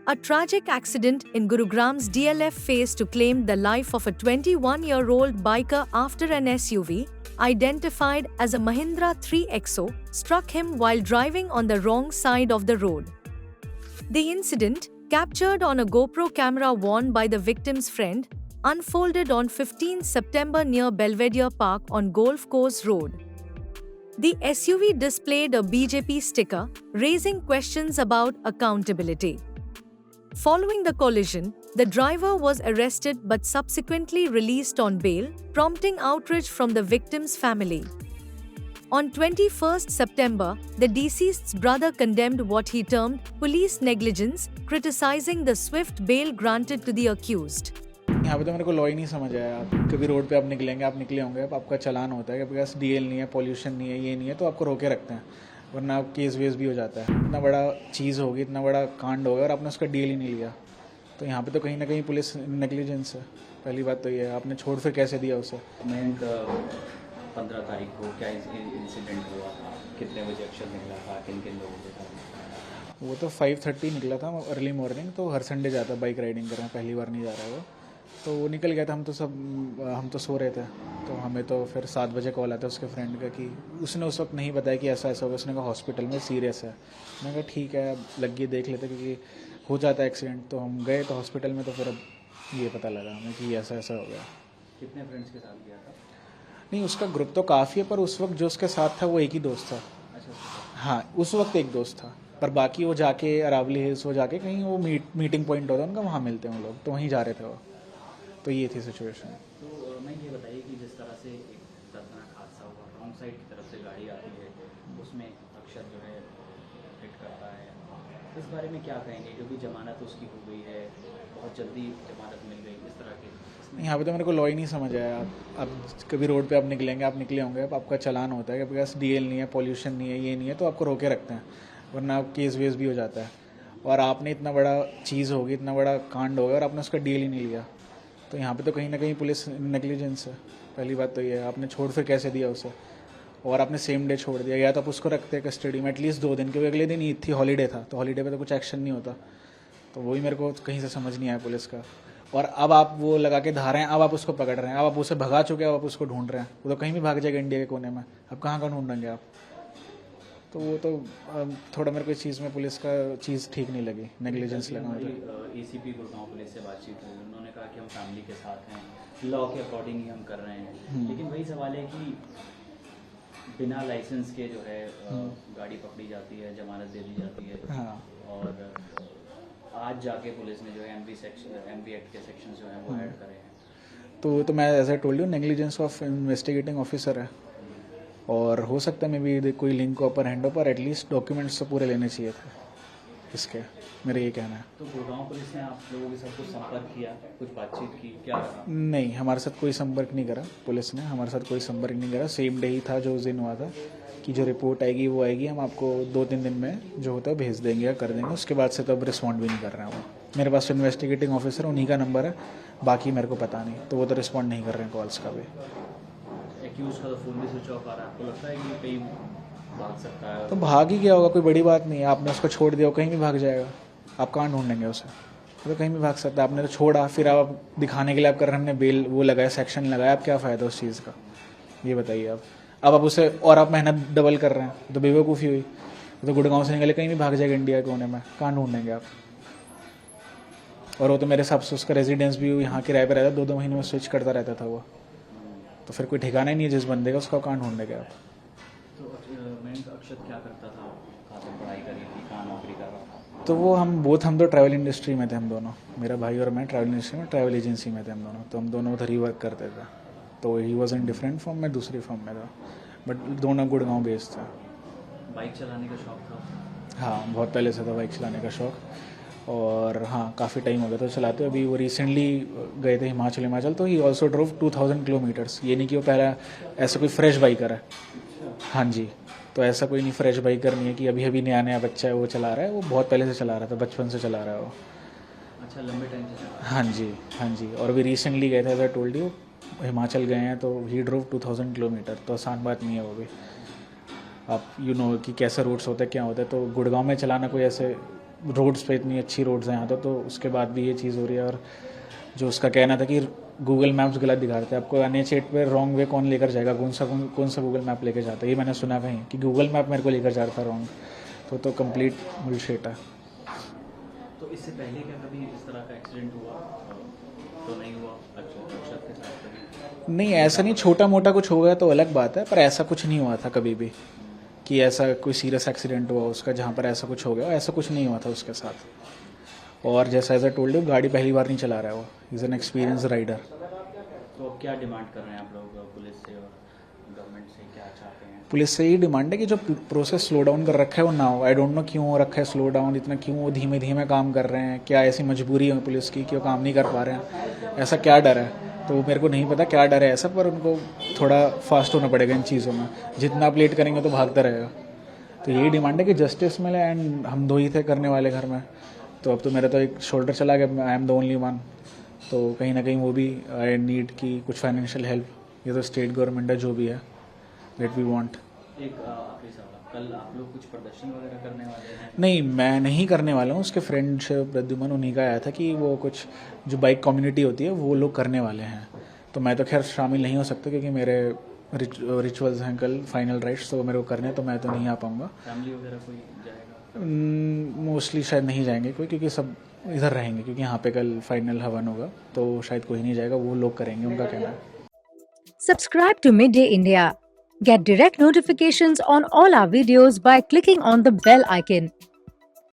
A tragic accident in Gurugram's DLF phase to claim the life of a 21-year-old biker after an SUV, identified as a Mahindra 3XO, struck him while driving on the wrong side of the road. The incident, captured on a GoPro camera worn by the victim's friend, unfolded on 15 September near Belvedere Park on Golf Course Road. The SUV displayed a BJP sticker, raising questions about accountability. Following the collision, the driver was arrested but subsequently released on bail, prompting outrage from the victim's family. On 21 September, the deceased's brother condemned what he termed police negligence, criticizing the swift bail granted to the accused. यहाँ पे तो मेरे को law ही नहीं समझ आया। कभी road पे आप निकलेंगे, आप निकले होंगे, अब आपका चालान होता है कि आपके पास डीएल नहीं है, पॉल्यूशन नहीं है, ये नहीं है, तो आपको रोके रखते हैं, वरना केस वेस भी हो जाता है। इतना बड़ा चीज़ होगी, इतना बड़ा कांड होगा और आपने उसका डीएल ही नहीं लिया, तो यहाँ पे तो कहीं ना कहीं पुलिस नेग्लिजेंस है। पहली बात तो ये है, आपने छोड़ फिर कैसे दिया उसे। 15 तारीख को क्या इंसिडेंट हुआ, कितने बजे अक्षर निकला था, किन किन लोगों के साथ? वो तो 5:30 निकला था अर्ली मॉर्निंग, तो हर संडे जाता है बाइक राइडिंग करने, पहली बार नहीं जा रहा है वो, तो वो निकल गया था। हम तो सो रहे थे, तो हमें तो फिर 7 बजे कॉल आता है उसके फ्रेंड का कि उसने उस वक्त नहीं बताया कि ऐसा ऐसा होगा। उसने कहा हॉस्पिटल में सीरियस है। मैंने कहा ठीक है, लग गई, देख लेते, क्योंकि हो जाता है एक्सीडेंट। तो हम गए तो हॉस्पिटल में, तो फिर अब ये पता लगा हमें कि ऐसा ऐसा हो गया। कितने फ्रेंड्स के साथ गया था? नहीं, उसका ग्रुप तो काफ़ी है, पर उस वक्त जो उसके साथ था वो एक ही दोस्त था। अच्छा। हाँ, उस वक्त एक दोस्त था, पर बाकी वो जाके अरावली हिल्स, वो जाके कहीं वो मीटिंग पॉइंट होता है उनका, वहाँ मिलते हैं वो लोग, तो वहीं जा रहे थे वो। तो ये थी सिचुएशन। तो मैं ये बताइए कि जिस तरह से एक दर्दनाक हादसा हुआ, रॉन्ग साइड की तरफ से गाड़ी आती है, उसमें अक्षर जो है हिट करता है, इस बारे में क्या कहेंगे? क्योंकि जमानत उसकी हो गई है, बहुत जल्दी जमानत मिल गई, इस तरह के। यहाँ पे तो मेरे को लॉ ही नहीं समझ आया। आप कभी रोड पे आप निकलेंगे, आप निकले होंगे, अब आपका चालान होता है कि आपके पास डीएल नहीं है, पॉल्यूशन नहीं है, ये नहीं है, तो आपको रोके रखते हैं, वरना केस वेस भी हो जाता है। और आपने इतना बड़ा चीज़ होगी, इतना बड़ा कांड होगा और आपने उसका डीएल ही नहीं लिया, तो यहाँ पे तो कहीं ना कहीं पुलिस नेग्लिजेंस है। पहली बात तो ये है, आपने छोड़ फिर कैसे दिया उसे, और आपने सेम डे छोड़ दिया, या तो आप उसको रखते कस्टडी में एटलीस्ट 2 दिन, क्योंकि अगले दिन ईद थी, हॉलीडे था, तो हॉलीडे पे तो कुछ एक्शन नहीं होता। तो वही मेरे को कहीं से समझ नहीं आया पुलिस का। और अब आप वो लगा के धारे हैं, अब आप उसको पकड़ रहे हैं, अब आप उसे भगा चुके हैं, अब आप उसको ढूंढ रहे हैं। वो तो कहीं भी भाग जाएगा इंडिया के कोने में, अब कहाँ कहाँ ढूंढेंगे आप? तो वो तो थोड़ा मेरे को इस चीज़ में पुलिस का चीज़ ठीक नहीं लगी, नेग्लिजेंस लगा मुझे। एसीपी गुड़गांव पुलिस से बातचीत हुई, उन्होंने कहा कि हम फैमिली के साथ हैं, लॉ के अकॉर्डिंग ही हम कर रहे हैं, लेकिन वही सवाल है कि बिना लाइसेंस के जो है गाड़ी पकड़ी जाती है, जमानत दे दी जाती है। हाँ। और आज जाके पुलिस ने जो है एमवी एक्ट के सेक्शन जो हैं वो ऐड करे हैं। तो मैं as I told you, negligence of investigating officer है, और हो सकता है मे भी कोई लिंक को अपर हैंड हो, पर एटलीस्ट डॉक्यूमेंट्स तो पूरे लेने चाहिए थे इसके, मेरा ये कहना है। तो गुड़गांव पुलिस ने आप लोगों के साथ कुछ संपर्क किया, कुछ बातचीत की, क्या रहा? नहीं, हमारे साथ कोई संपर्क नहीं करा, पुलिस ने हमारे साथ कोई संपर्क नहीं करा। सेम डे ही था जो उस दिन हुआ था कि जो रिपोर्ट आएगी वो आएगी, हम आपको 2-3 दिन में जो होता है भेज देंगे या कर देंगे। उसके बाद से तो अब रिस्पॉन्ड भी नहीं कर रहे हैं वो। मेरे पास इन्वेस्टिगेटिंग ऑफिसर उन्हीं का नंबर है, बाकी मेरे को पता नहीं, तो वो तो रिस्पॉन्ड नहीं कर रहे हैं कॉल्स का भी। एक्यूज का तो फोन भी स्विच ऑफ आ रहा है, आपको लगता है कि कहीं भाग सकता है? तो भाग ही गया होगा, कोई बड़ी बात नहीं है, आपने उसको छोड़ दिया, कहीं भी भाग जाएगा, आप कहाँ ढूंढेंगे उसे? तो कहीं भी भाग सकता है। आपने तो छोड़ा, फिर आप दिखाने के लिए आप कर रहे हैं, हमने बेल वो लगाया, सेक्शन लगाया, आप क्या फ़ायदा उस चीज़ का, ये बताइए आप। अब आप उसे और आप मेहनत डबल कर रहे हैं, तो बेवकूफ़ी हुई। तो गुड़गांव से निकले, कहीं भी भाग जाएगा इंडिया के कोने में, कहाँ ढूंढेंगे आप? और वो तो मेरे हिसाब से उसका रेजिडेंस भी यहाँ किराए पर रहता, 2-2 महीने में स्विच करता रहता था वो, तो फिर कोई ठिकाना ही नहीं है जिस बंदे का, उसका कहाँ ढूंढेंगे आप? तो अक्षत क्या करता था, कहाँ तक पढ़ाई करी थी, कहाँ नौकरी कर रहा था? तो वो हम तो ट्रैवल इंडस्ट्री में थे, हम दोनों, मेरा भाई और मैं ट्रैवल इंडस्ट्री में, ट्रैवल एजेंसी में थे हम दोनों, तो हम दोनों उधर ही वर्क करते थे। तो he was in different form, मैं दूसरी फॉर्म में था, बट दोनों गुड़गांव बेस्ड था। बाइक चलाने का शौक था? हाँ, बहुत पहले से था बाइक चलाने का शौक, और हाँ काफ़ी टाइम हो गया तो चलाते। अभी वो रिसेंटली गए थे हिमाचल, तो ही ऑल्सो ड्रोव 2000 किलोमीटर्स। ये नहीं कि वो पहला ऐसा कोई फ्रेश बाइकर है, हाँ जी, तो ऐसा कोई नहीं फ्रेश बाइकर नहीं है कि अभी अभी नया बच्चा है वो चला रहा है, वो बहुत पहले से चला रहा था, बचपन से चला रहा है वो। अच्छा, लंबे टाइम से चला? हाँ जी, और अभी रिसेंटली गए थे, as I told you, Himachal गए हैं, तो ही ड्रोव 2000 किलोमीटर, तो आसान बात नहीं है वो भी। आप कि कैसे रूट्स होते हैं, क्या होता है, तो गुड़गांव में चलाना कोई ऐसे रोड्स पे इतनी अच्छी रोड्स हैं यहाँ तो उसके बाद भी ये चीज़ हो रही है। और जो उसका कहना था कि गूगल मैप्स गलत दिखाते हैं, आपको NH8 पे रॉन्ग वे कौन लेकर जाएगा, कौन सा गूगल मैप लेकर जाता है, ये मैंने सुना कहीं कि गूगल मैप मेरे को लेकर जा रहा था रॉन्ग। तो कंप्लीट बुलशिट है। तो इससे पहले क्या कभी इस तरह का एक्सीडेंट हुआ तो नहीं हुआ अक्षत के साथ कभी? नहीं, ऐसा नहीं, छोटा मोटा कुछ हो गया तो अलग बात है, पर ऐसा कुछ नहीं हुआ था कभी भी कि ऐसा कोई सीरियस एक्सीडेंट हुआ उसका जहाँ पर ऐसा कुछ हो गया, ऐसा कुछ नहीं हुआ था उसके साथ। और जैसा एज आई टोल्ड यू, गाड़ी पहली बार नहीं चला रहा है वो, इज़ एन एक्सपीरियंस राइडर। तो अब क्या डिमांड कर रहे हैं आप लोग पुलिस से और गवर्नमेंट से, क्या चाहते हैं? पुलिस से यही डिमांड है कि जो प्रोसेस स्लो डाउन कर रखा है वो ना हो। आई डोंट नो क्यों हो रखा है स्लो डाउन, इतना क्यों वो धीमे धीमे काम कर रहे हैं, क्या ऐसी मजबूरी है पुलिस की कि वो काम नहीं कर पा रहे हैं, ऐसा क्या डर है? तो मेरे को नहीं पता क्या डर है ऐसा, पर उनको थोड़ा फास्ट होना पड़ेगा इन चीज़ों में, जितना आप लेट करेंगे तो भागता रहेगा। तो यही डिमांड है कि जस्टिस मिले। एंड हम 2 ही थे करने वाले घर में, तो अब तो मेरा तो एक शोल्डर चला गया, I am the only one. तो कहीं ना कहीं वो भी आई नीड की कुछ फाइनेंशियल हेल्प, ये तो स्टेट गवर्नमेंट है जो भी है, दैट वी वांट। एक आखिरी सवाल, कल आप लोग कुछ प्रदर्शन वगैरह करने वाले हैं? नहीं, मैं नहीं करने वाला हूँ, उसके फ्रेंड प्रद्युमन उन्हीं का आया था कि वो कुछ जो बाइक कम्युनिटी होती है वो लोग करने वाले हैं। तो मैं तो खैर शामिल नहीं हो सकता क्योंकि मेरे रिचुअल्स हैं कल, फाइनल राइट्स तो मेरे को करने, तो मैं तो नहीं आ पाऊँगा। फैमिली वगैरह कोई जाएगा? मोस्टली शायद नहीं जाएंगे कोई, क्योंकि सब इधर रहेंगे, क्योंकि यहाँ पे कल फाइनल हवन होगा, तो शायद कोई नहीं जाएगा, वो लोग करेंगे, उनका कहना है। Subscribe to Midday India. Get direct notifications on all our videos by clicking on the bell icon.